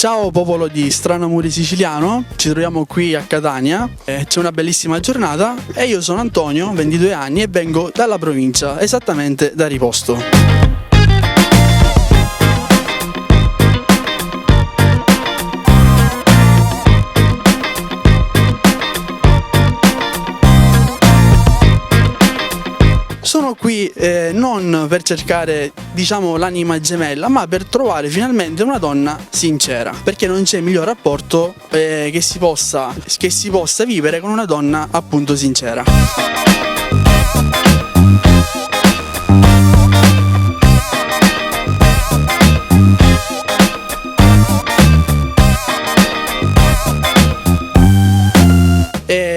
Ciao popolo di Strano Amore Siciliano, ci troviamo qui a Catania, c'è una bellissima giornata e io sono Antonio, 22 anni e vengo dalla provincia, esattamente da Riposto. Sono qui non per cercare, diciamo, l'anima gemella, ma per trovare finalmente una donna sincera, perché non c'è miglior rapporto che si possa vivere con una donna appunto sincera.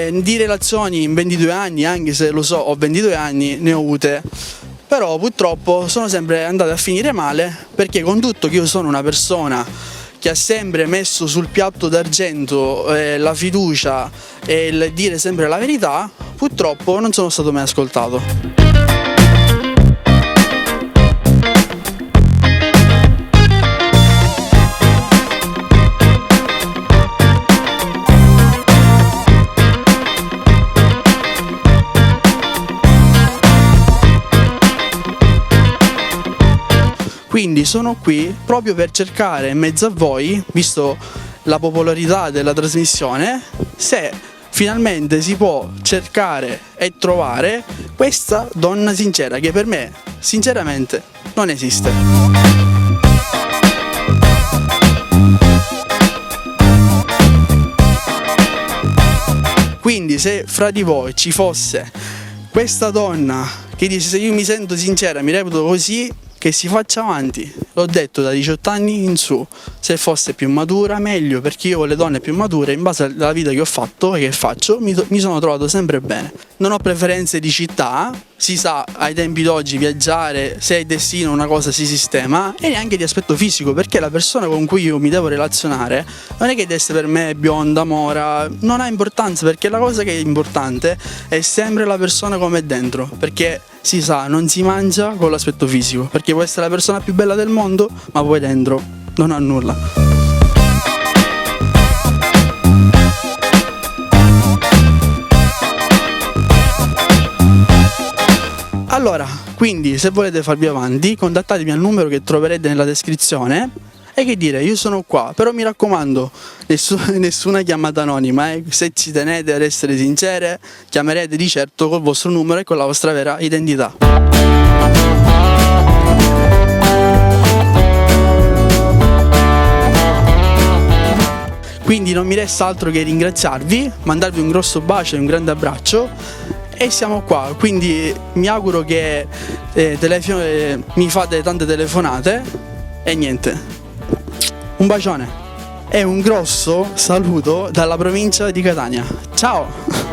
Di relazioni in 22 anni, anche se lo so, ho 22 anni, ne ho avute, però purtroppo sono sempre andate a finire male, perché con tutto che io sono una persona che ha sempre messo sul piatto d'argento la fiducia e il dire sempre la verità, purtroppo non sono stato mai ascoltato. Quindi sono qui proprio per cercare in mezzo a voi, visto la popolarità della trasmissione, se finalmente si può cercare e trovare questa donna sincera, che per me sinceramente non esiste. Quindi se fra di voi ci fosse questa donna che dice: se io mi sento sincera, mi reputo così, che si faccia avanti. L'ho detto, da 18 anni in su, se fosse più matura meglio, perché io con le donne più mature, in base alla vita che ho fatto e che faccio, mi sono trovato sempre bene. Non ho preferenze di città, si sa ai tempi d'oggi viaggiare, se hai destino una cosa si sistema, e neanche di aspetto fisico, perché la persona con cui io mi devo relazionare non è che deve essere per me bionda, mora, non ha importanza, perché la cosa che è importante è sempre la persona come è dentro, perché si sa, non si mangia con l'aspetto fisico, perché può essere la persona più bella del mondo, ma poi dentro non ha nulla. Allora, quindi se volete farvi avanti, contattatemi al numero che troverete nella descrizione. E che dire, io sono qua, però mi raccomando, nessuna chiamata anonima, se ci tenete ad essere sincere, chiamerete di certo col vostro numero e con la vostra vera identità. Quindi non mi resta altro che ringraziarvi, mandarvi un grosso bacio e un grande abbraccio, e siamo qua, quindi mi auguro che mi fate tante telefonate e niente. Un bacione e un grosso saluto dalla provincia di Catania. Ciao!